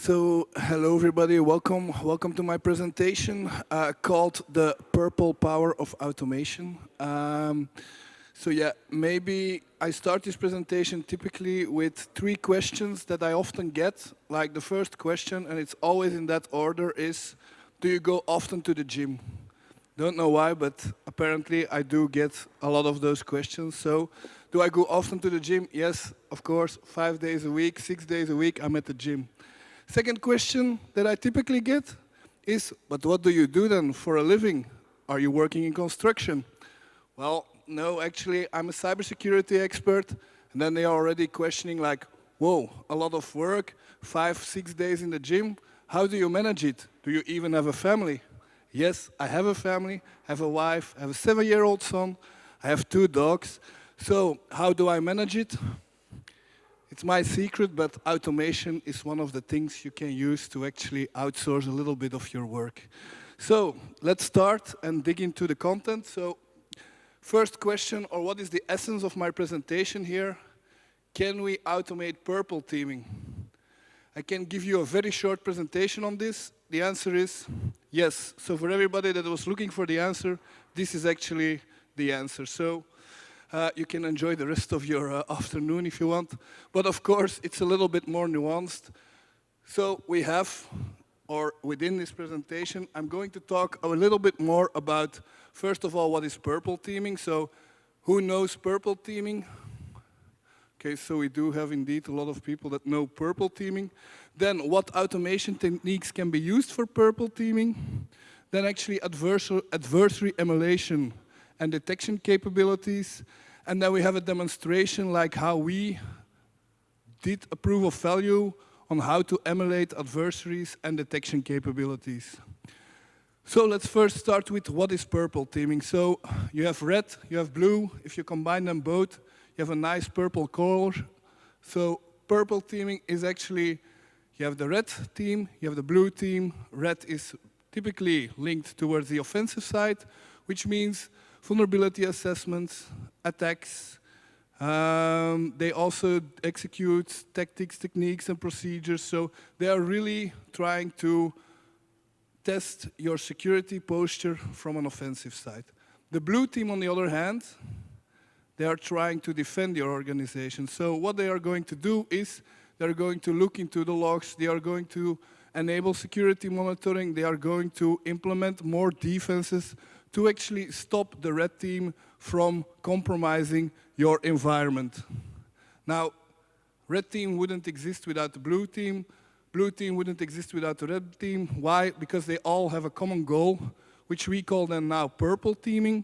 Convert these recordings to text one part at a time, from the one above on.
Hello everybody, welcome to my presentation called The Purple Power of Automation. Maybe I start this presentation typically with 3 questions that I often get. Like the first question, and it's always in that order, is, do you go often to the gym? Don't know why, but apparently I do get a lot of those questions. So, do I go often to the gym? Yes, of course, 5 days a week, 6 days a week, I'm at the gym. Second question that I typically get is, but what do you do then for a living? Are you working in construction? Well, no, actually, I'm a cybersecurity expert. And then they are already questioning like, whoa, a lot of work, 5, 6 days in the gym. How do you manage it? Do you even have a family? Yes, I have a family, I have a wife, I have a 7-year-old son, I have 2 dogs. So how do I manage it? It's my secret, but automation is one of the things you can use to actually outsource a little bit of your work. So let's start and dig into the content. So first question, or what is the essence of my presentation here? Can we automate purple teaming? I can give you a very short presentation on this. The answer is yes. So for everybody that was looking for the answer, this is actually the answer. So you can enjoy the rest of your afternoon if you want. But of course, it's a little bit more nuanced. So we have, or within this presentation, I'm going to talk a little bit more about, first of all, what is purple teaming. So who knows purple teaming? Okay, so we do have indeed a lot of people that know purple teaming. Then what automation techniques can be used for purple teaming? Then actually adversary emulation and detection capabilities. And then we have a demonstration like how we did a proof of value on how to emulate adversaries and detection capabilities. So let's first start with what is purple teaming. So you have red, you have blue. If you combine them both, you have a nice purple color. So purple teaming is actually, you have the red team, you have the blue team. Red is typically linked towards the offensive side, which means vulnerability assessments, attacks. They also execute tactics, techniques, and procedures. So they are really trying to test your security posture from an offensive side. The blue team, on the other hand, they are trying to defend your organization. So what they are going to do is they're going to look into the logs, they are going to enable security monitoring, they are going to implement more defenses to actually stop the red team from compromising your environment. Now, red team wouldn't exist without the blue team wouldn't exist without the red team. Why? Because they all have a common goal, which we call then now purple teaming.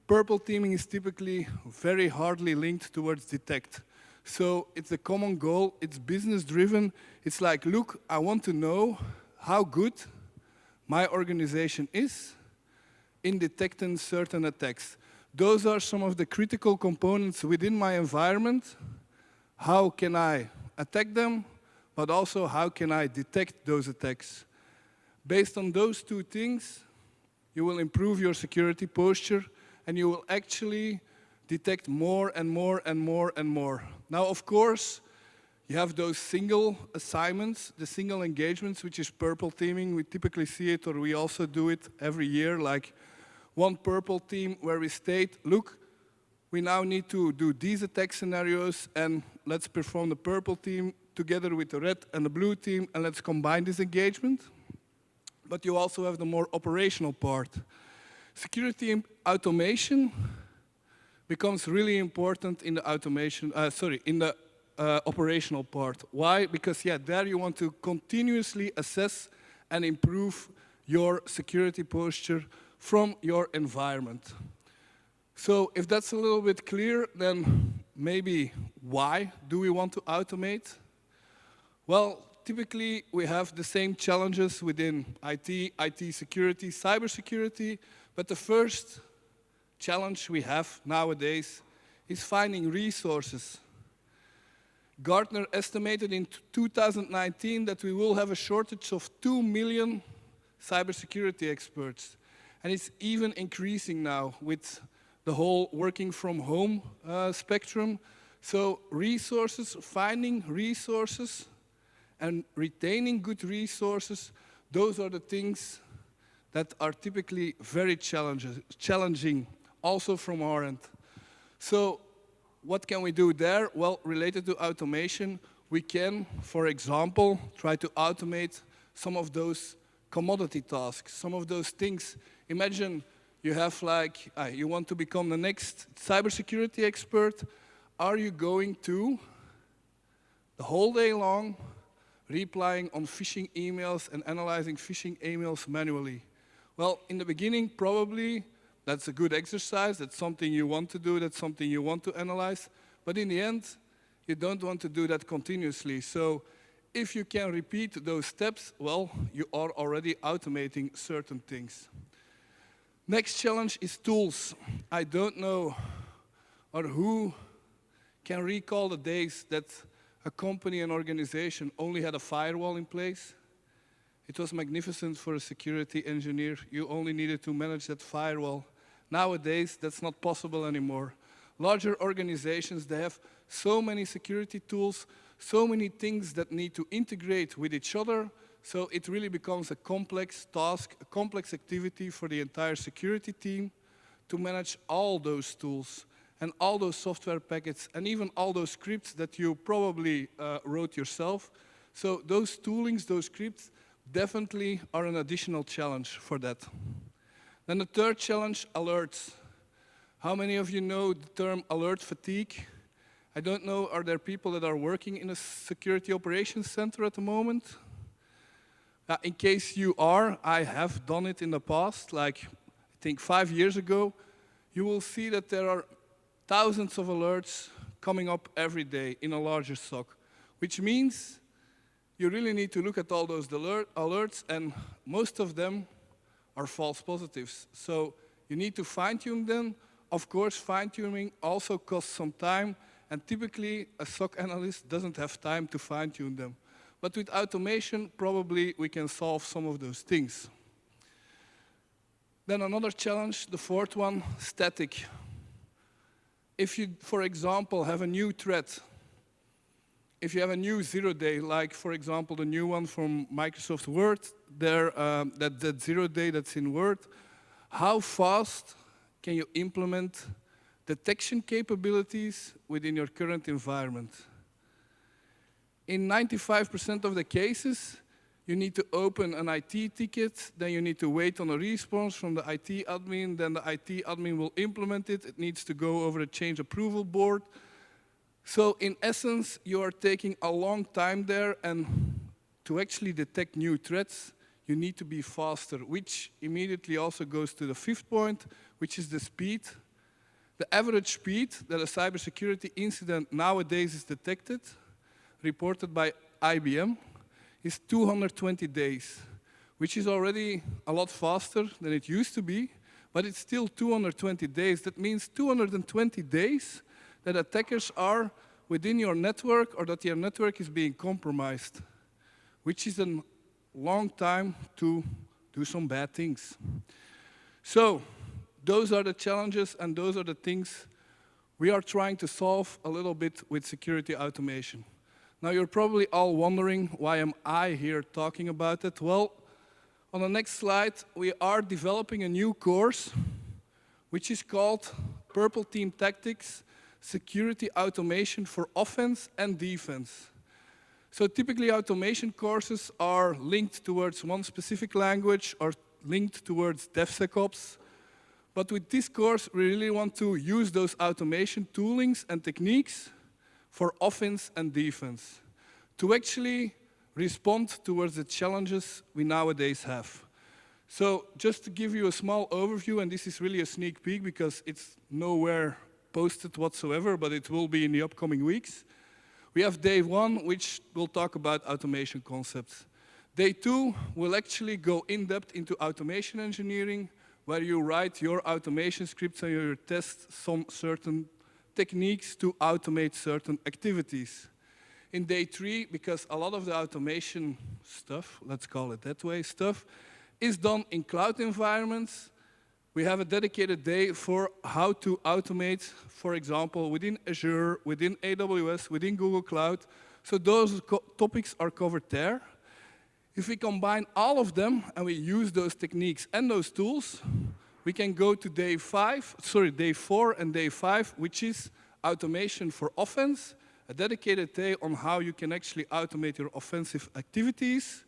Purple teaming is typically very hardly linked towards detect. So it's a common goal, it's business driven. It's like, look, I want to know how good my organization is in detecting certain attacks. Those are some of the critical components within my environment. How can I attack them, but also how can I detect those attacks? Based on those 2 things, you will improve your security posture and you will actually detect more and more and more and more. Now, of course, you have those single assignments, the single engagements, which is purple teaming. We typically see it, or we also do it every year, like one purple team where we state, look, we now need to do these attack scenarios and let's perform the purple team together with the red and the blue team and let's combine this engagement. But you also have the more operational part. Security automation becomes really important in the operational part. Why? Because there you want to continuously assess and improve your security posture from your environment. So if that's a little bit clear, then maybe why do we want to automate? Well, typically we have the same challenges within IT security, cybersecurity, but the first challenge we have nowadays is finding resources. Gartner estimated in 2019 that we will have a shortage of 2 million cybersecurity experts. And it's even increasing now with the whole working from home spectrum. So resources, finding resources And retaining good resources, those are the things that are typically very challenging, also from our end. So what can we do there? Well, related to automation, we can, for example, try to automate some of those commodity tasks, some of those things. Imagine you have like, you want to become the next cybersecurity expert. Are you going to, the whole day long, replying on phishing emails and analyzing phishing emails manually? Well, in the beginning, probably that's a good exercise. That's something you want to do. That's something you want to analyze. But in the end, you don't want to do that continuously. So if you can repeat those steps, well, you are already automating certain things. Next challenge is tools. I don't know or who can recall the days that a company, an organization only had a firewall in place. It was magnificent for a security engineer. You only needed to manage that firewall. Nowadays, that's not possible anymore. Larger organizations, they have so many security tools, so many things that need to integrate with each other, so it really becomes a complex task, a complex activity for the entire security team to manage all those tools and all those software packets and even all those scripts that you probably wrote yourself. So those toolings, those scripts, definitely are an additional challenge for that. Then the third challenge, alerts. How many of you know the term alert fatigue? I don't know, are there people that are working in a security operations center at the moment? In case you are, I have done it in the past, like I think 5 years ago. You will see that there are thousands of alerts coming up every day in a larger SOC, which means you really need to look at all those alerts, and most of them are false positives. So you need to fine-tune them. Of course, fine-tuning also costs some time, and typically a SOC analyst doesn't have time to fine-tune them. But with automation, probably we can solve some of those things. Then another challenge, the fourth one, static. If you, for example, have a new threat, if you have a new zero-day, like, for example, the new one from Microsoft Word, that zero-day that's in Word, how fast can you implement detection capabilities within your current environment? In 95% of the cases, you need to open an IT ticket, then you need to wait on a response from the IT admin, then the IT admin will implement it. It needs to go over a change approval board. So in essence, you are taking a long time there, and to actually detect new threats, you need to be faster, which immediately also goes to the fifth point, which is the speed. The average speed that a cybersecurity incident nowadays is detected, reported by IBM, is 220 days, which is already a lot faster than it used to be, but it's still 220 days. That means 220 days that attackers are within your network or that your network is being compromised, which is a long time to do some bad things. So those are the challenges and those are the things we are trying to solve a little bit with security automation. Now you're probably all wondering, why am I here talking about it? Well, on the next slide, we are developing a new course which is called Purple Team Tactics, Security Automation for Offense and Defense. So typically automation courses are linked towards one specific language or linked towards DevSecOps. But with this course, we really want to use those automation toolings and techniques for offense and defense to actually respond towards the challenges we nowadays have. So just to give you a small overview, and this is really a sneak peek because it's nowhere posted whatsoever, but it will be in the upcoming weeks. We have day 1, which will talk about automation concepts. Day 2 will actually go in depth into automation engineering, where you write your automation scripts and you test some certain techniques to automate certain activities. In day 3, because a lot of the automation stuff, let's call it that way, stuff, is done in cloud environments, we have a dedicated day for how to automate, for example, within Azure, within AWS, within Google Cloud, So those topics are covered there. If we combine all of them and we use those techniques and those tools, we can go to day 4 and day 5, which is automation for offense, a dedicated day on how you can actually automate your offensive activities.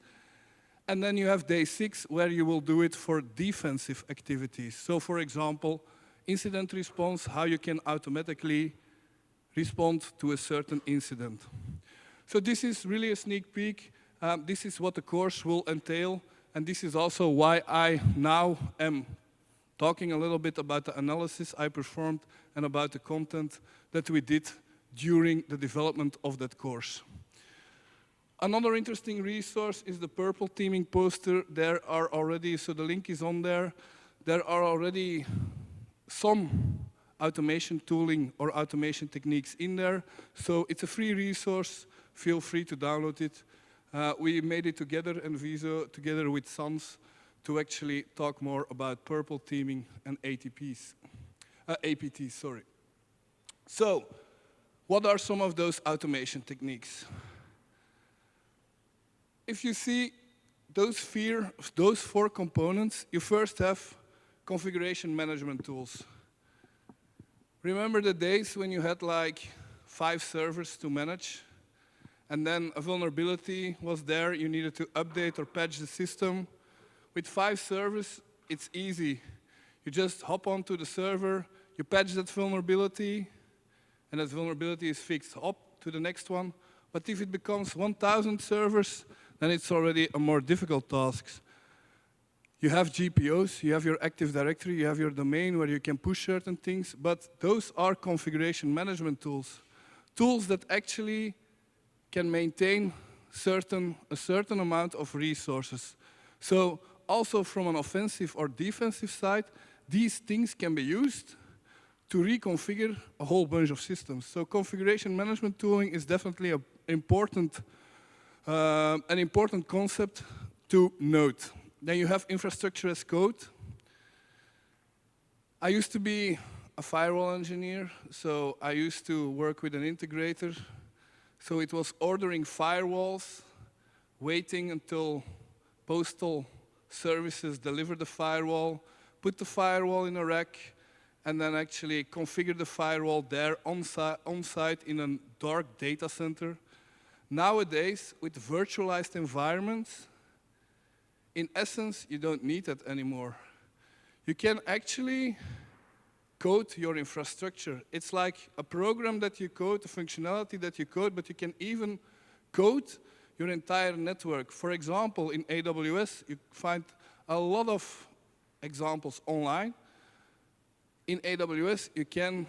And then you have day 6, where you will do it for defensive activities. So for example, incident response, how you can automatically respond to a certain incident. So this is really a sneak peek. This is what the course will entail. And this is also why I now am talking a little bit about the analysis I performed and about the content that we did during the development of that course. Another interesting resource is the purple teaming poster. There are already, so the link is on there, there are already some automation tooling or automation techniques in there. So it's a free resource. Feel free to download it. We made it together, and Viso, together with SANS, to actually talk more about purple teaming and APTs, sorry. So, what are some of those automation techniques? If you see those 4 components, you first have configuration management tools. Remember the days when you had like 5 servers to manage, and then a vulnerability was there, you needed to update or patch the system. With 5 servers, it's easy. You just hop onto the server, you patch that vulnerability, and that vulnerability is fixed. Hop to the next one. But if it becomes 1,000 servers, then it's already a more difficult task. You have GPOs, you have your Active Directory, you have your domain where you can push certain things, but those are configuration management tools. Tools that actually can maintain a certain amount of resources. So also from an offensive or defensive side, these things can be used to reconfigure a whole bunch of systems. So configuration management tooling is definitely an important concept to note. Then you have infrastructure as code. I used to be a firewall engineer, so I used to work with an integrator. So it was ordering firewalls, waiting until postal services deliver the firewall, put the firewall in a rack, and then actually configure the firewall there on-site in a dark data center. Nowadays, with virtualized environments, in essence, you don't need that anymore. You can actually code your infrastructure. It's like a program that you code, a functionality that you code, but you can even code your entire network. For example, in AWS, you find a lot of examples online. In AWS, you can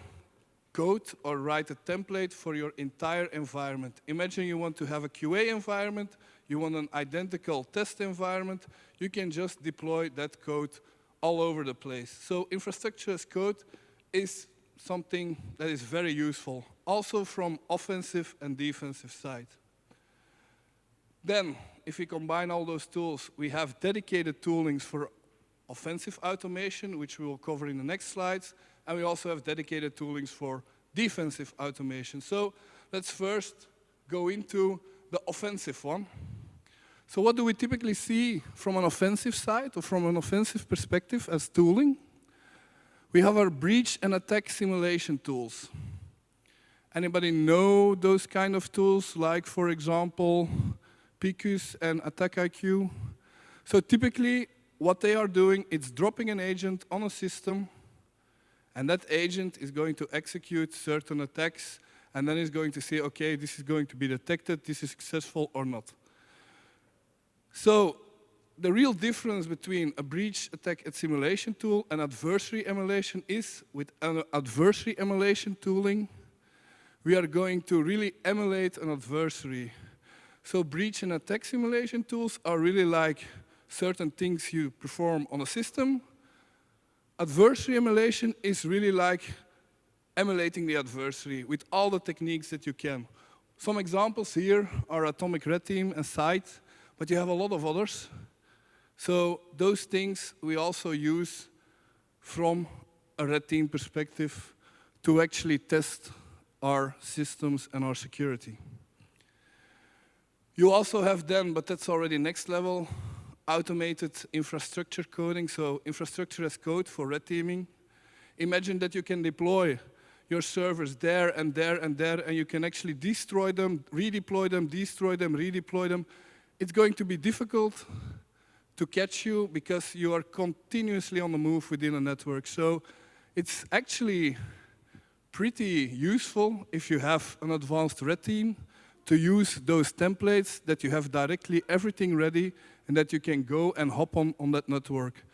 code or write a template for your entire environment. Imagine you want to have a QA environment, you want an identical test environment, you can just deploy that code all over the place. So infrastructure as code is something that is very useful, also from offensive and defensive side. Then, if we combine all those tools, we have dedicated toolings for offensive automation, which we will cover in the next slides, and we also have dedicated toolings for defensive automation. So let's first go into the offensive one. So what do we typically see from an offensive side or from an offensive perspective as tooling? We have our breach and attack simulation tools. Anybody know those kind of tools, like, for example, PQs and Attack IQ? So typically, what they are doing, it's dropping an agent on a system, and that agent is going to execute certain attacks, and then is going to say, okay, this is going to be detected, this is successful or not. So the real difference between a breach, attack, and simulation tool and adversary emulation is, with an adversary emulation tooling, we are going to really emulate an adversary. So breach and attack simulation tools are really like certain things you perform on a system. Adversary emulation is really like emulating the adversary with all the techniques that you can. Some examples here are Atomic Red Team and Sight, but you have a lot of others. So those things we also use from a red team perspective to actually test our systems and our security. You also have then, but that's already next level, automated infrastructure coding, so infrastructure as code for red teaming. Imagine that you can deploy your servers there and there and there, and you can actually destroy them, redeploy them, destroy them, redeploy them. It's going to be difficult to catch you because you are continuously on the move within a network. So it's actually pretty useful if you have an advanced red team to use those templates that you have directly everything ready and that you can go and hop on that network.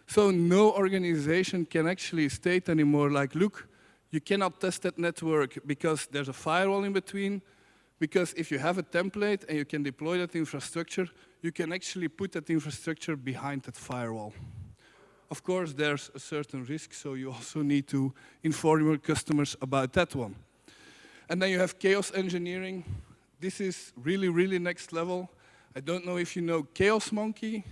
So no organization can actually state anymore like, look, you cannot test that network because there's a firewall in between, because if you have a template and you can deploy that infrastructure, you can actually put that infrastructure behind that firewall. Of course, there's a certain risk, so you also need to inform your customers about that one. And then you have chaos engineering. This is really, really next level. I don't know if you know Chaos Monkey,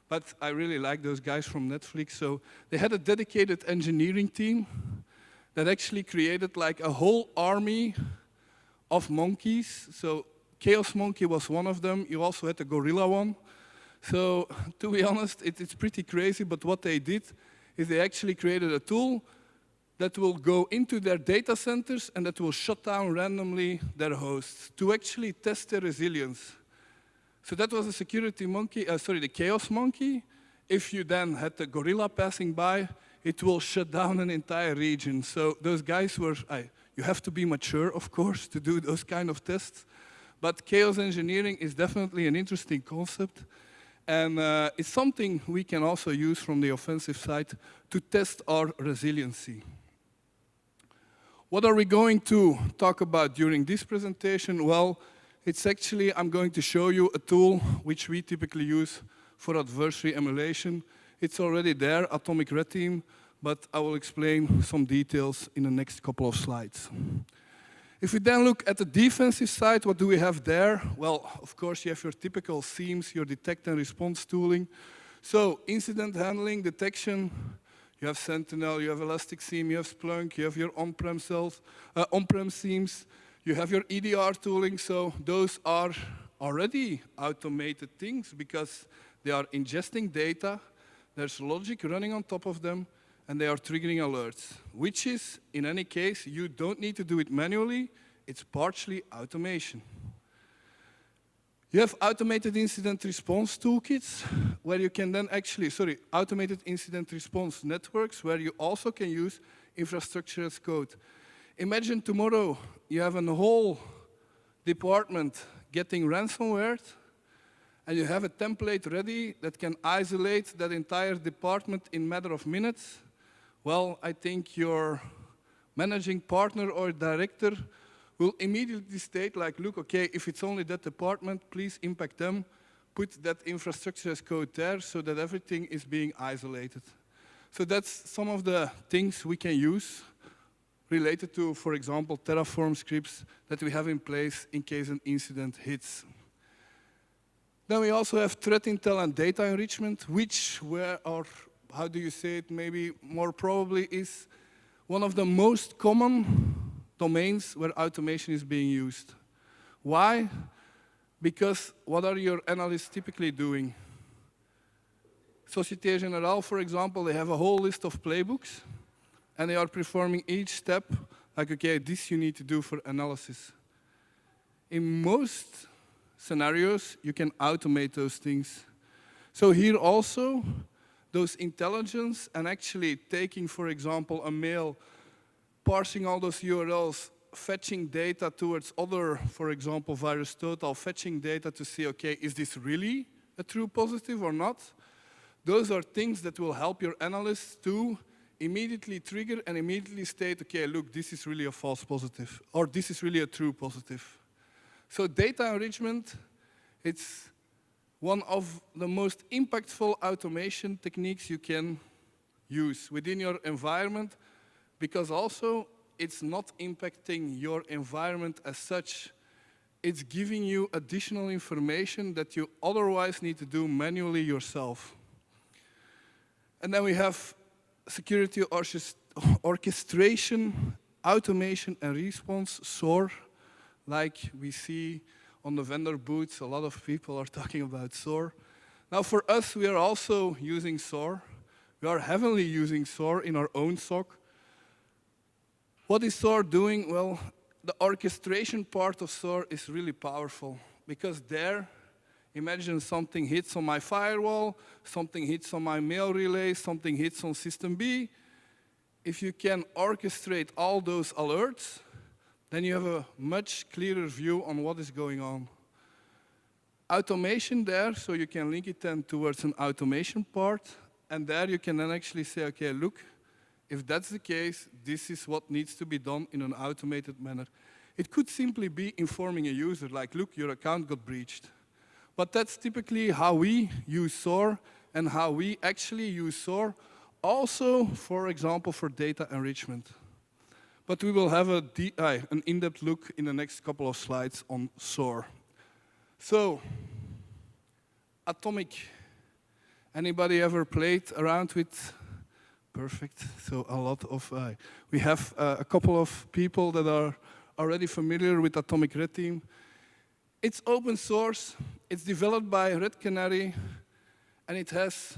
but I really like those guys from Netflix. So they had a dedicated engineering team that actually created like a whole army of monkeys. So Chaos Monkey was one of them. You also had the gorilla one. So to be honest, it's pretty crazy, but what they did is they actually created a tool that will go into their data centers and that will shut down randomly their hosts to actually test their resilience. So that was a security monkey, the chaos monkey. If you then had the gorilla passing by, it will shut down an entire region. So those guys were, you have to be mature, of course, to do those kind of tests. But chaos engineering is definitely an interesting concept. And it's something we can also use from the offensive side to test our resiliency. What are we going to talk about during this presentation? Well, it's actually, I'm going to show you a tool which we typically use for adversary emulation. It's already there, Atomic Red Team, but I will explain some details in the next couple of slides. If we then look at the defensive side, what do we have there? Well, of course, you have your typical SIEMs, your detect and response tooling. So incident handling, detection, you have Sentinel, you have Elastic SIEM, you have Splunk, you have your on-prem cells, on-prem SIEMs, you have your EDR tooling. So those are already automated things because they are ingesting data, there's logic running on top of them, and they are triggering alerts, which is, in any case, you don't need to do it manually, it's partially automation. You have automated incident response toolkits, where you can then actually, automated incident response networks, where you also can use infrastructure as code. Imagine tomorrow you have a whole department getting ransomware, and you have a template ready that can isolate that entire department in a matter of minutes. Well, I think your managing partner or director will immediately state like, look, okay, if it's only that department, please impact them, put that infrastructure as code there so that everything is being isolated. So that's some of the things we can use related to, for example, Terraform scripts that we have in place in case an incident hits. Then we also have threat intel and data enrichment, which how do you say it, maybe more probably is one of the most common domains where automation is being used. Why? Because what are your analysts typically doing? Société Générale, for example, they have a whole list of playbooks, and they are performing each step, like, okay, this you need to do for analysis. In most scenarios, you can automate those things. So here also, those intelligence and actually taking, for example, a mail, parsing all those URLs, fetching data towards other, for example, VirusTotal, fetching data to see, okay, is this really a true positive or not? Those are things that will help your analysts to immediately trigger and immediately state, okay, look, this is really a false positive, or this is really a true positive. So data enrichment, it's one of the most impactful automation techniques you can use within your environment, because also it's not impacting your environment as such. It's giving you additional information that you otherwise need to do manually yourself. And then we have security orchestration, automation and response, SOAR, like we see on the vendor booths, a lot of people are talking about SOAR. Now for us, we are also using SOAR. We are heavily using SOAR in our own SOC. What is SOAR doing? Well, the orchestration part of SOAR is really powerful because there, imagine something hits on my firewall, something hits on my mail relay, something hits on system B. If you can orchestrate all those alerts, then you have a much clearer view on what is going on. Automation there, so you can link it then towards an automation part, and there you can then actually say, okay, look, if that's the case, this is what needs to be done in an automated manner. It could simply be informing a user, like, look, your account got breached. But that's typically how we use SOAR and how we actually use SOAR also, for example, for data enrichment. But we will have an in-depth look in the next couple of slides on SOAR. So, Atomic. Anybody ever played around with? Perfect. So a lot of, we have a couple of people that are already familiar with Atomic Red Team. It's open source. It's developed by Red Canary, and it has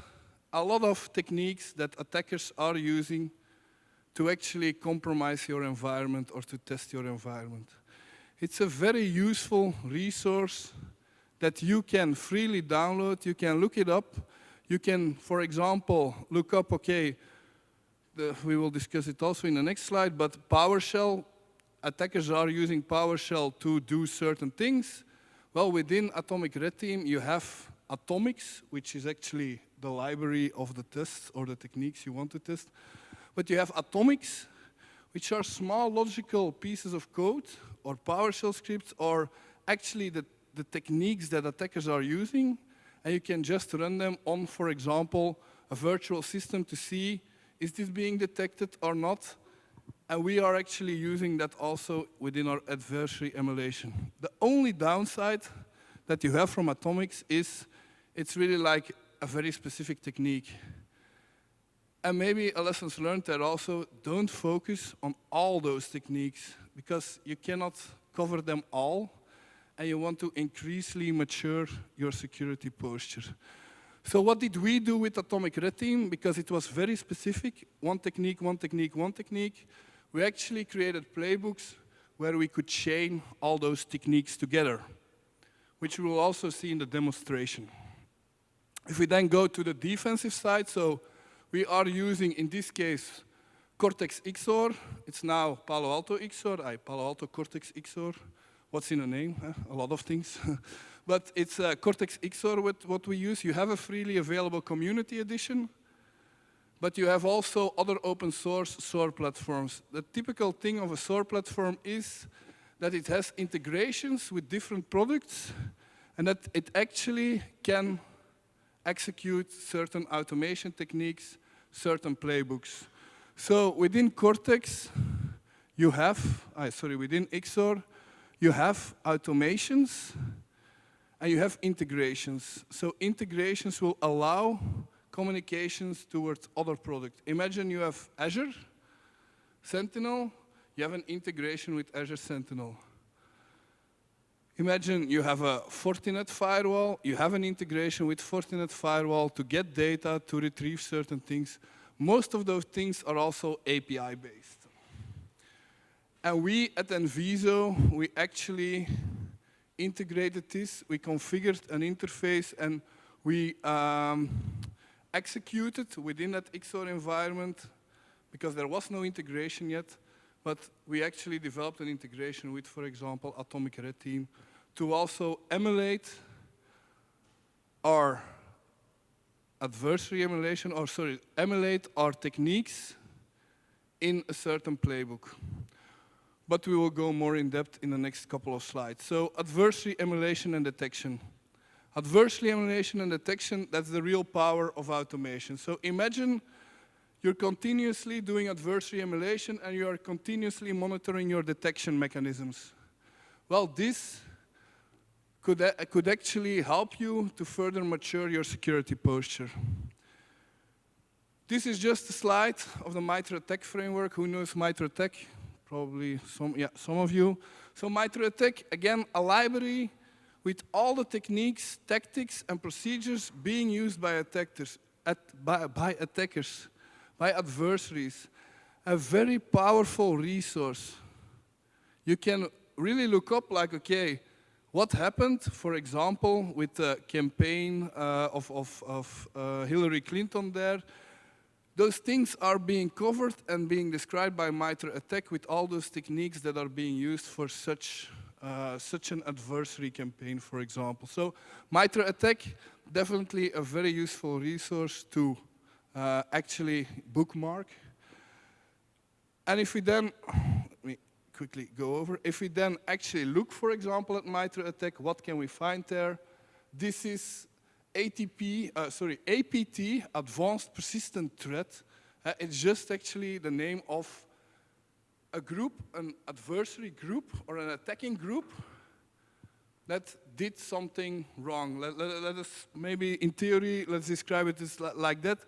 a lot of techniques that attackers are using to actually compromise your environment or to test your environment. It's a very useful resource that you can freely download. You can look it up. You can, for example, look up, okay, we will discuss it also in the next slide, but PowerShell, attackers are using PowerShell to do certain things. Well, within Atomic Red Team, you have Atomics, which is actually the library of the tests or the techniques you want to test. But you have Atomics, which are small logical pieces of code or PowerShell scripts or actually the techniques that attackers are using, and you can just run them on, for example, a virtual system to see, is this being detected or not? And we are actually using that also within our adversary emulation. The only downside that you have from Atomics is it's really like a very specific technique. And maybe a lessons learned there also, don't focus on all those techniques because you cannot cover them all and you want to increasingly mature your security posture. So what did we do with Atomic Red Team? Because it was very specific, one technique, one technique, one technique. We actually created playbooks where we could chain all those techniques together, which we will also see in the demonstration. If we then go to the defensive side, so we are using, in this case, Cortex XOR. It's now Palo Alto XOR, Palo Alto Cortex XOR. What's in the name? A lot of things. But it's Cortex XOR what we use. You have a freely available community edition, but you have also other open source SOAR platforms. The typical thing of a SOAR platform is that it has integrations with different products and that it actually can execute certain automation techniques, certain playbooks. So within Cortex, you have, within XOR, you have automations and you have integrations. So integrations will allow communications towards other products. Imagine you have Azure Sentinel, you have an integration with Azure Sentinel. Imagine you have a Fortinet firewall, you have an integration with Fortinet firewall to get data, to retrieve certain things. Most of those things are also API-based. And we at Enviso, we actually integrated this, we configured an interface, and we executed within that XOR environment, because there was no integration yet, but we actually developed an integration with, for example, Atomic Red Team, to also emulate our adversary emulation, or emulate our techniques in a certain playbook. But we will go more in depth in the next couple of slides. So adversary emulation and detection. Adversary emulation and detection, that's the real power of automation. So imagine you're continuously doing adversary emulation and you are continuously monitoring your detection mechanisms. Well, this could actually help you to further mature your security posture. This is just a slide of the MITRE ATT&CK framework. Who knows MITRE ATT&CK? Probably some of you. So MITRE ATT&CK, again, a library with all the techniques, tactics, and procedures being used by attackers, by adversaries. A very powerful resource. You can really look up like, okay, what happened, for example, with the campaign of Hillary Clinton there. Those things are being covered and being described by MITRE ATT&CK with all those techniques that are being used for such an adversary campaign, for example. So MITRE ATT&CK, definitely a very useful resource to actually bookmark. And if we then, let me quickly go over, if we then actually look, for example, at MITRE ATT&CK, what can we find there? This is APT, Advanced Persistent Threat. It's just actually the name of a group, an adversary group, or an attacking group that did something wrong. Let us, maybe in theory, let's describe it as like that.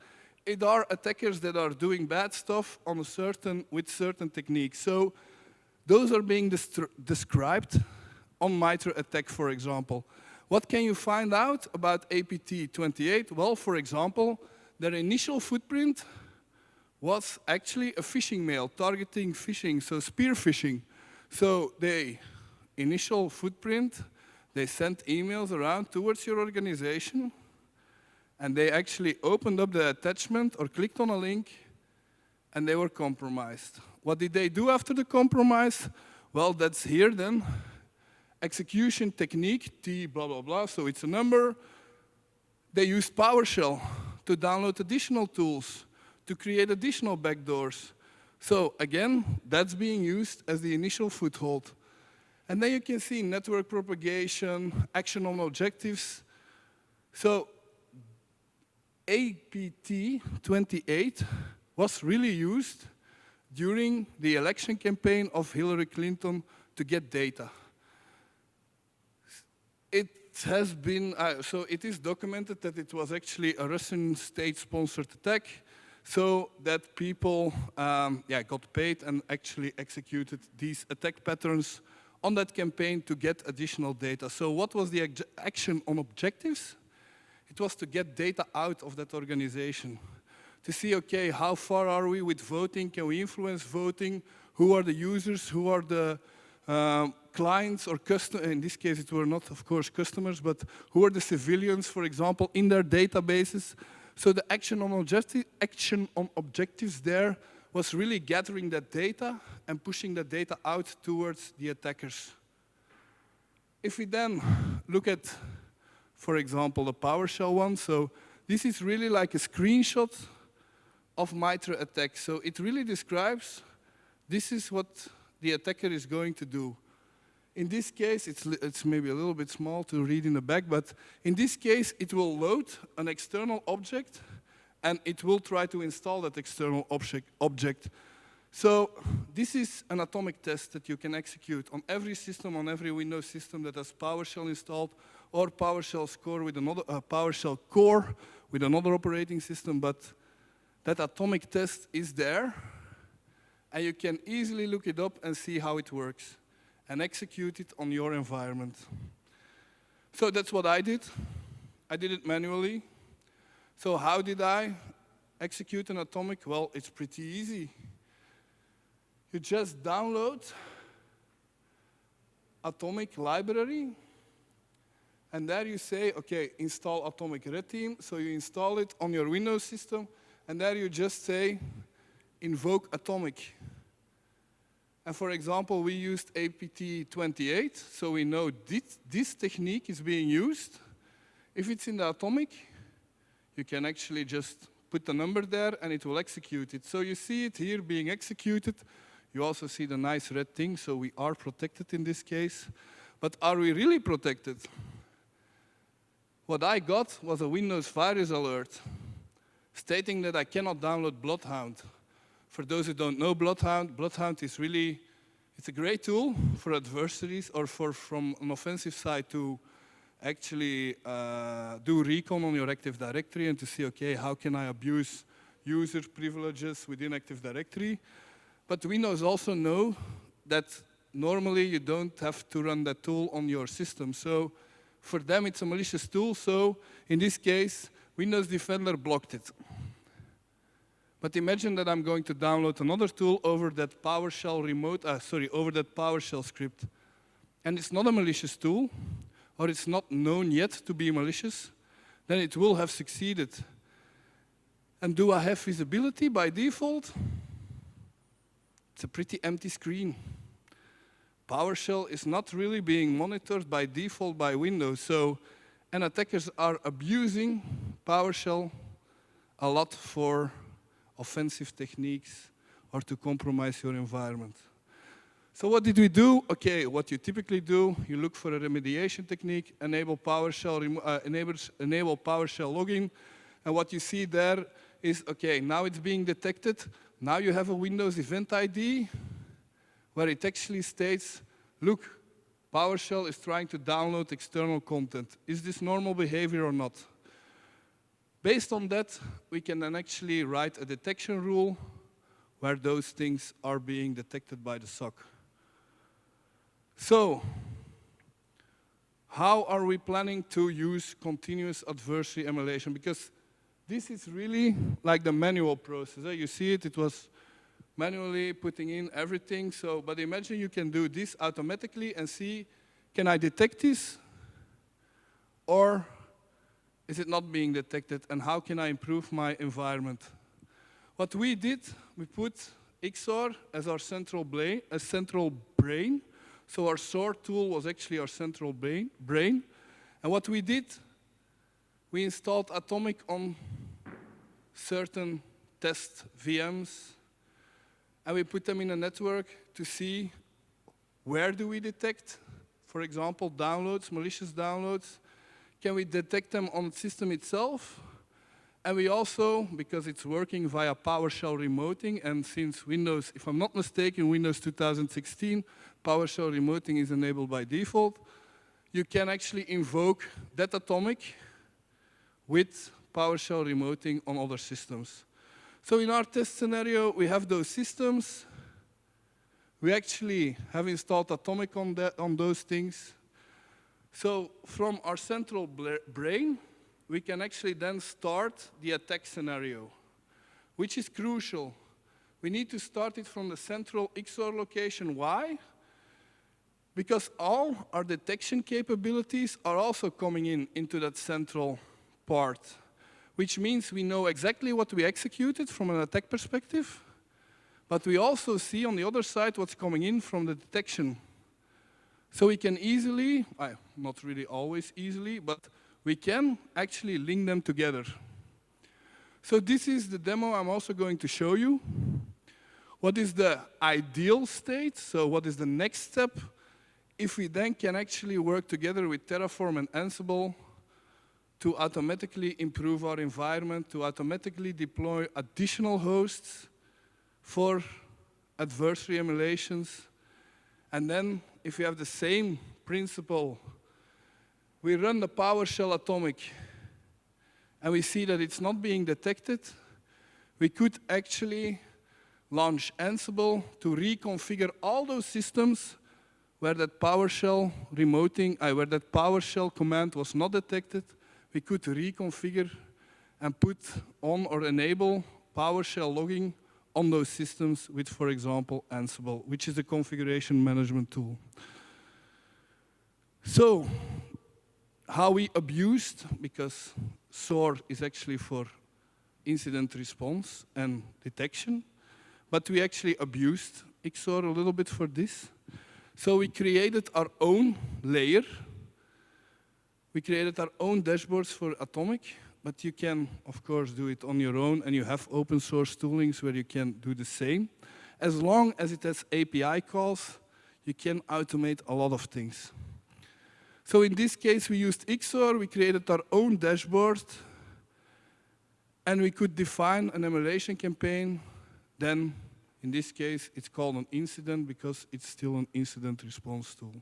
It are attackers that are doing bad stuff on with certain techniques. So those are being described on MITRE ATT&CK, for example. What can you find out about APT28? Well, for example, their initial footprint was actually a phishing mail targeting phishing, so spear phishing. So the initial footprint, they sent emails around towards your organization, and they actually opened up the attachment or clicked on a link, and they were compromised. What did they do after the compromise? Well, that's here then. Execution technique, T blah, blah, blah, so it's a number. They used PowerShell to download additional tools, to create additional backdoors. So again, that's being used as the initial foothold. And then you can see network propagation, action on objectives. So APT28 was really used during the election campaign of Hillary Clinton to get data. It has been, so it is documented that it was actually a Russian state-sponsored attack, so that people got paid and actually executed these attack patterns on that campaign to get additional data. So what was the action on objectives? It was to get data out of that organization, to see, okay, how far are we with voting? Can we influence voting? Who are the users? Who are the clients or customers? In this case, it were not, of course, customers, but who are the civilians, for example, in their databases? So the action on objectives there was really gathering that data and pushing that data out towards the attackers. If we then look at, for example, the PowerShell one, so this is really like a screenshot of MITRE ATT&CK. So it really describes, this is what the attacker is going to do. In this case, it's maybe a little bit small to read in the back, but in this case, it will load an external object, and it will try to install that external object. So this is an atomic test that you can execute on every system, on every Windows system that has PowerShell installed, or PowerShell core with another operating system, but that atomic test is there, and you can easily look it up and see how it works, and execute it on your environment. So that's what I did. I did it manually. So how did I execute an atomic? Well, it's pretty easy. You just download atomic library, and there you say, okay, install atomic red team. So you install it on your Windows system, and there you just say, invoke atomic. And for example, we used APT28, so we know this technique is being used. If it's in the atomic, you can actually just put the number there and it will execute it. So you see it here being executed. You also see the nice red thing, so we are protected in this case. But are we really protected? What I got was a Windows virus alert stating that I cannot download Bloodhound. For those who don't know Bloodhound is really, it's a great tool for adversaries or from an offensive side to actually do recon on your Active Directory and to see, okay, how can I abuse user privileges within Active Directory? But Windows also know that normally you don't have to run that tool on your system. So For them, it's a malicious tool, so in this case, Windows Defender blocked it. But imagine that I'm going to download another tool over that PowerShell over that PowerShell script. And it's not a malicious tool, or it's not known yet to be malicious, then it will have succeeded. And do I have visibility by default? It's a pretty empty screen. PowerShell is not really being monitored by default by Windows, and attackers are abusing PowerShell a lot for offensive techniques or to compromise your environment. So what did we do? Okay, what you typically do, you look for a remediation technique, enable PowerShell logging, and what you see there is, okay, now it's being detected. Now you have a Windows event ID where it actually states, look, PowerShell is trying to download external content. Is this normal behavior or not? Based on that, we can then actually write a detection rule where those things are being detected by the SOC. So, how are we planning to use continuous adversary emulation? Because this is really like the manual process. You see it was manually putting in everything. But imagine you can do this automatically and see, can I detect this? Or is it not being detected? And how can I improve my environment? What we did, we put XOR as our central brain. So our SOAR tool was actually our central brain. And what we did, we installed Atomic on certain test VMs, and we put them in a network to see where do we detect, for example, downloads, malicious downloads. Can we detect them on the system itself? And we also, because it's working via PowerShell remoting, and since Windows, if I'm not mistaken, Windows 2016, PowerShell remoting is enabled by default, you can actually invoke that Atomic with PowerShell remoting on other systems. So in our test scenario, we have those systems. We actually have installed Atomic on those things. So from our central brain, we can actually then start the attack scenario, which is crucial. We need to start it from the central XOR location. Why? Because all our detection capabilities are also coming into that central part, which means we know exactly what we executed from an attack perspective, but we also see on the other side what's coming in from the detection. So we can easily, not really always easily, but we can actually link them together. So this is the demo I'm also going to show you. What is the ideal state? So what is the next step? If we then can actually work together with Terraform and Ansible to automatically improve our environment, to automatically deploy additional hosts for adversary emulations. And then if we have the same principle, we run the PowerShell Atomic and we see that it's not being detected, we could actually launch Ansible to reconfigure all those systems where that PowerShell where that PowerShell command was not detected. We could reconfigure and put on or enable PowerShell logging on those systems with, for example, Ansible, which is a configuration management tool. So, how we abused, because SOAR is actually for incident response and detection, but we actually abused XOR a little bit for this. So we created our own layer. We created our own dashboards for Atomic, but you can, of course, do it on your own, and you have open source toolings where you can do the same. As long as it has API calls, you can automate a lot of things. So in this case, we used XOR, we created our own dashboard, and we could define an emulation campaign. Then, in this case, it's called an incident because it's still an incident response tool.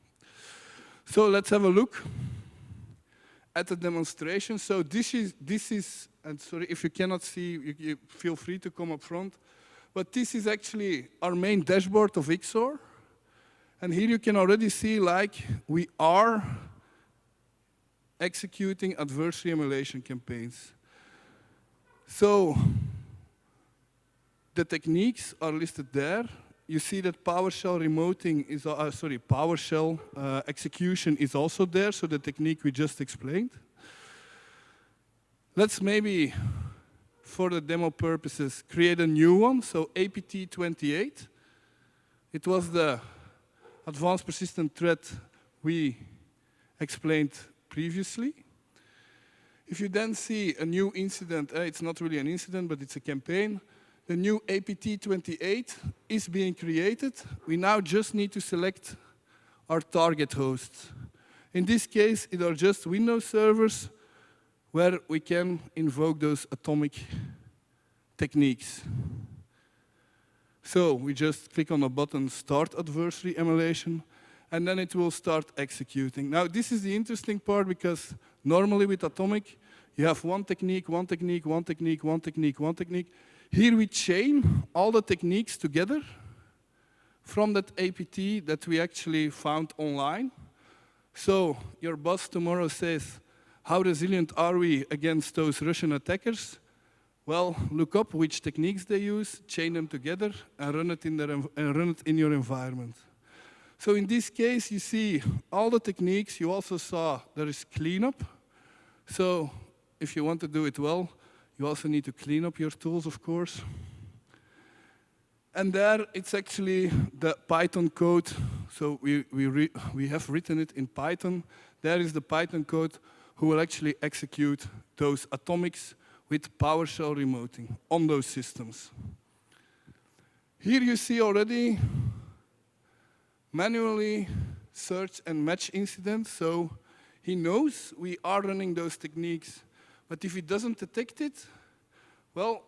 So let's have a look at the demonstration. So this is, and sorry, if you cannot see, you feel free to come up front. But this is actually our main dashboard of XOR. And here you can already see, like, we are executing adversary emulation campaigns. So the techniques are listed there. You see that PowerShell remoting is, PowerShell execution is also there, so the technique we just explained. Let's maybe, for the demo purposes, create a new one. So APT28. It was the advanced persistent threat we explained previously. If you then see a new incident, it's not really an incident, but it's a campaign. The new APT28 is being created. We now just need to select our target hosts. In this case, it are just Windows servers where we can invoke those atomic techniques. So we just click on the button, Start Adversary Emulation, and then it will start executing. Now, this is the interesting part, because normally with atomic, you have one technique, one technique, one technique, one technique, one technique. Here we chain all the techniques together from that APT that we actually found online. So your boss tomorrow says, how resilient are we against those Russian attackers? Well, look up which techniques they use, chain them together, and run it in your environment. So in this case, you see all the techniques. You also saw there is cleanup. So if you want to do it well, you also need to clean up your tools, of course. And there, it's actually the Python code. So we have written it in Python. There is the Python code who will actually execute those atomics with PowerShell remoting on those systems. Here you see already manually search and match incidents. So he knows we are running those techniques. But if he doesn't detect it, well,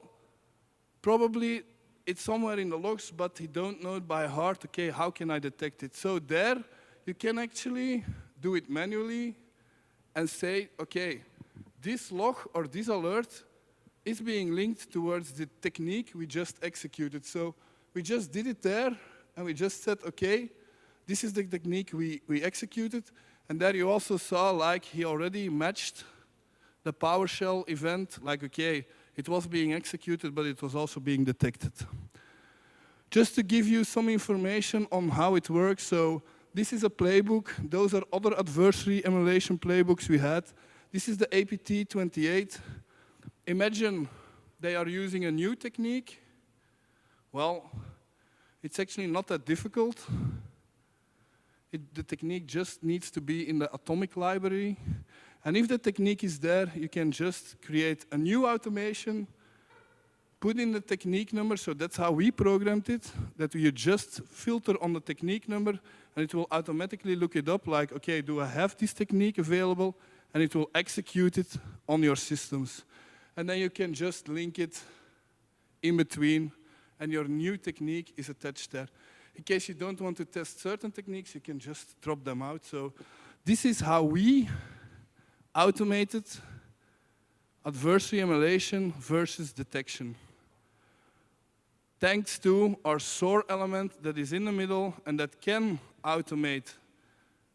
probably it's somewhere in the logs, but he don't know it by heart. Okay, how can I detect it? So there, you can actually do it manually and say, okay, this log or this alert is being linked towards the technique we just executed. So we just did it there, and we just said, okay, this is the technique we executed. And there you also saw, like, he already matched the PowerShell event, like, okay, it was being executed, but it was also being detected. Just to give you some information on how it works, so this is a playbook. Those are other adversary emulation playbooks we had. This is the APT28. Imagine they are using a new technique. Well, it's actually not that difficult. The technique just needs to be in the atomic library. And if the technique is there, you can just create a new automation, put in the technique number, so that's how we programmed it, that you just filter on the technique number, and it will automatically look it up, like, okay, do I have this technique available? And it will execute it on your systems. And then you can just link it in between, and your new technique is attached there. In case you don't want to test certain techniques, you can just drop them out. So this is how we automated adversary emulation versus detection. Thanks to our SOAR element that is in the middle and that can automate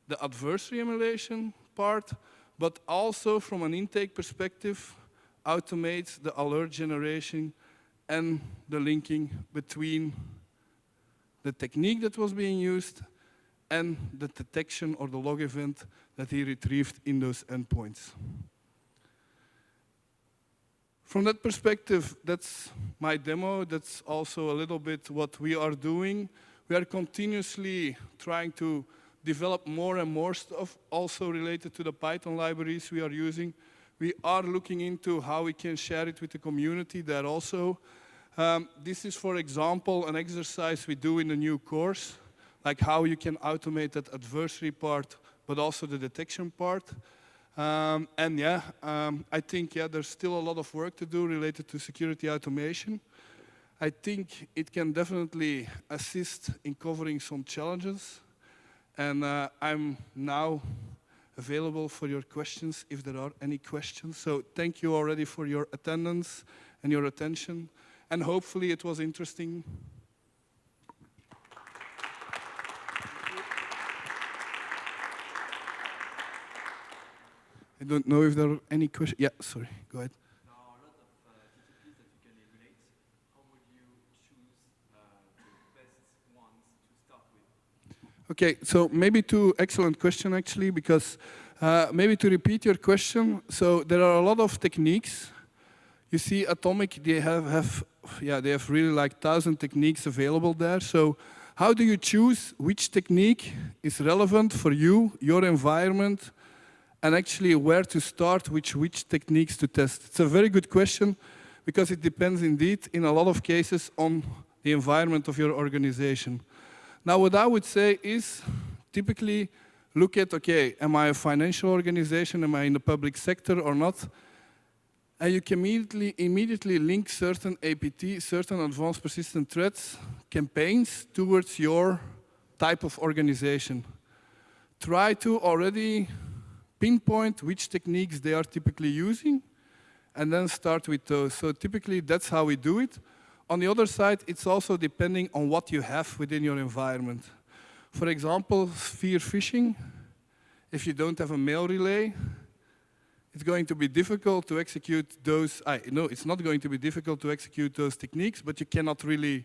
the adversary emulation part, but also from an intake perspective, automate the alert generation and the linking between the technique that was being used and the detection or the log event that he retrieved in those endpoints. From that perspective, that's my demo. That's also a little bit what we are doing. We are continuously trying to develop more and more stuff, also related to the Python libraries we are using. We are looking into how we can share it with the community there also. This is, for example, an exercise we do in the new course, like how you can automate that adversary part, but also the detection part. I think there's still a lot of work to do related to security automation. I think it can definitely assist in covering some challenges. And I'm now available for your questions if there are any questions. So thank you already for your attendance and your attention. And hopefully it was interesting. I don't know if there are any questions. Yeah, sorry, go ahead. There are a lot of TTPs that you can emulate. How would you choose the best ones to start with? Okay, so maybe two excellent question actually, because maybe to repeat your question, so there are a lot of techniques. You see, Atomic, they have really like 1,000 techniques available there. So how do you choose which technique is relevant for you, your environment, and actually where to start, which techniques to test? It's a very good question because it depends indeed in a lot of cases on the environment of your organization. Now what I would say is typically look at, okay, am I a financial organization, am I in the public sector or not? And you can immediately link certain APT, certain advanced persistent threats campaigns towards your type of organization. Try to already pinpoint which techniques they are typically using and then start with those. So typically that's how we do it. On the other side, it's also depending on what you have within your environment. For example, spear phishing, if you don't have a mail relay, it's going to be difficult to execute those. No, it's not going to be difficult to execute those techniques, but you cannot really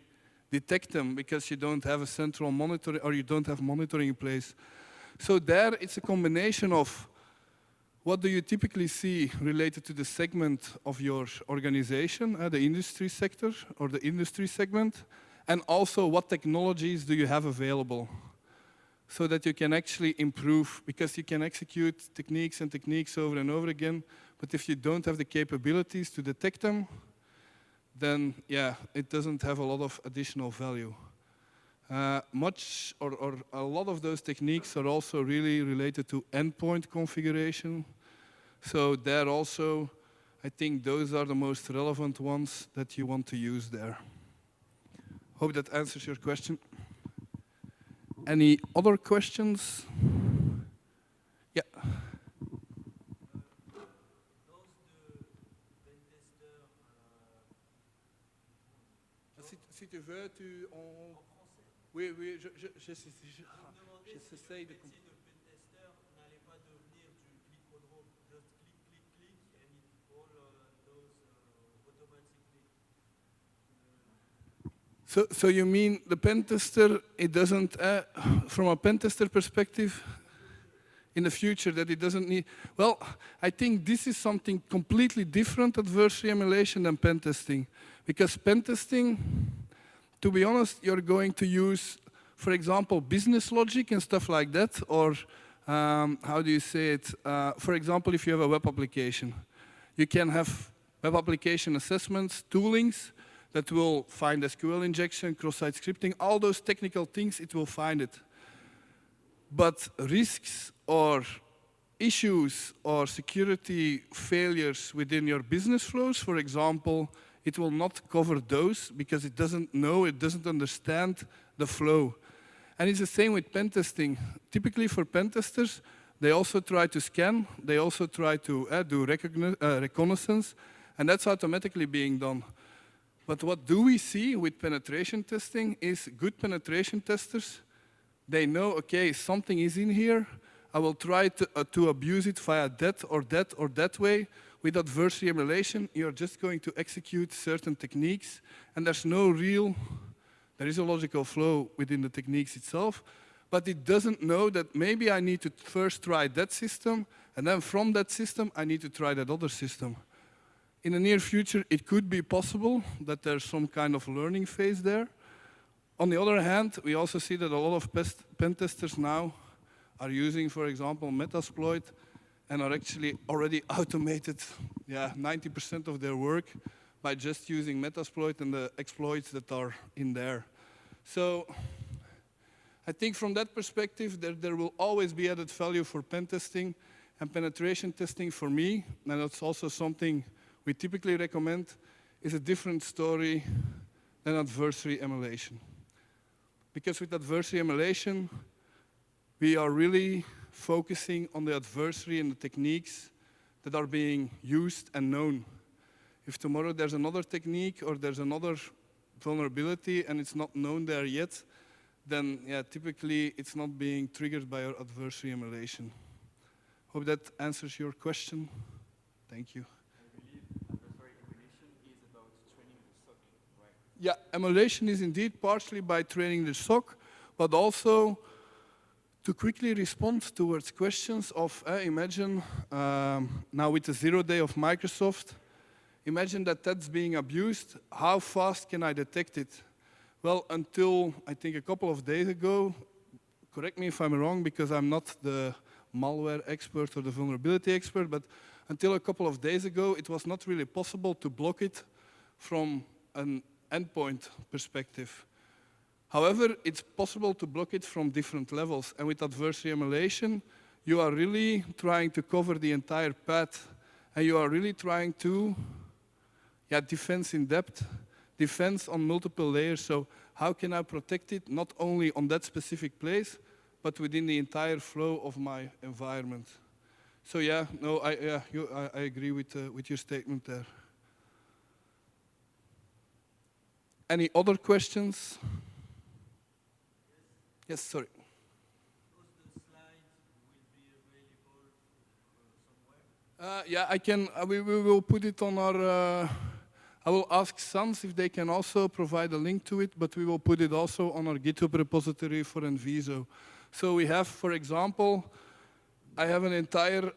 detect them because you don't have a central monitoring or you don't have monitoring in place. So there, it's a combination of what do you typically see related to the segment of your organization, the industry sector or the industry segment, and also what technologies do you have available so that you can actually improve, because you can execute techniques and techniques over and over again, but if you don't have the capabilities to detect them, then yeah, it doesn't have a lot of additional value. Or a lot of those techniques are also really related to endpoint configuration. So there also, I think those are the most relevant ones that you want to use there. Hope that answers your question. Any other questions? Yeah. Si tu veux, Oui, oui, j'essaie de comprendre. So you mean the pen tester, it doesn't, from a pen tester perspective, in the future that it doesn't need, well, I think this is something completely different, adversary emulation, than pen testing. Because pen testing, to be honest, you're going to use, for example, business logic and stuff like that, or how do you say it? For example, if you have a web application, you can have web application assessments, toolings, that will find SQL injection, cross-site scripting, all those technical things, it will find it. But risks or issues or security failures within your business flows, for example, it will not cover those because it doesn't know, it doesn't understand the flow. And it's the same with pen testing. Typically for pen testers, they also try to scan, they also try to do reconnaissance, and that's automatically being done. But what do we see with penetration testing is good penetration testers, they know, okay, something is in here, I will try to abuse it via that or that or that way. With adversary emulation, you're just going to execute certain techniques, and there is a logical flow within the techniques itself, but it doesn't know that maybe I need to first try that system, and then from that system, I need to try that other system. In the near future, it could be possible that there's some kind of learning phase there. On the other hand, we also see that a lot of pen testers now are using, for example, Metasploit and are actually already automated 90% of their work by just using Metasploit and the exploits that are in there. So I think from that perspective, there will always be added value for pen testing and penetration testing for me, and that's also something we typically recommend, is a different story than adversary emulation. Because with adversary emulation, we are really focusing on the adversary and the techniques that are being used and known. If tomorrow there's another technique or there's another vulnerability and it's not known there yet, then typically it's not being triggered by our adversary emulation. Hope that answers your question. Thank you. I believe adversary emulation is about training the SOC, right? Yeah, emulation is indeed partially by training the SOC, but also to quickly respond towards questions of, imagine, now with the 0 day of Microsoft, imagine that that's being abused. How fast can I detect it? Well, until I think a couple of days ago, correct me if I'm wrong because I'm not the malware expert or the vulnerability expert, but until a couple of days ago, it was not really possible to block it from an endpoint perspective. However, it's possible to block it from different levels. And with adversary emulation, you are really trying to cover the entire path. And you are really trying to, defense in depth, defense on multiple layers. So how can I protect it, not only on that specific place, but within the entire flow of my environment? So yeah, no, I agree with your statement there. Any other questions? Yes, sorry. The slides will be available somewhere? Yeah, I can. We will put it on our. I will ask SANS if they can also provide a link to it, but we will put it also on our GitHub repository for Enviso. So we have, for example, I have an entire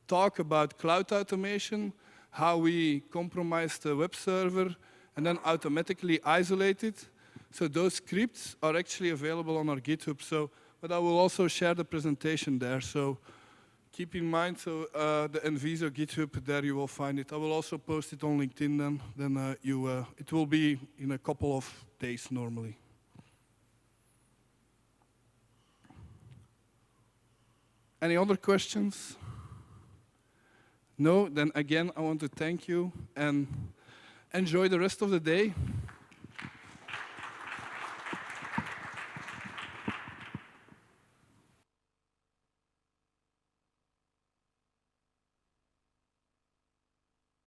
talk about cloud automation, how we compromise the web server and then automatically isolate it. So those scripts are actually available on our GitHub. So, but I will also share the presentation there. So keep in mind, so the Enviso GitHub, there you will find it. I will also post it on LinkedIn then it will be in a couple of days normally. Any other questions? No? Then again, I want to thank you and enjoy the rest of the day.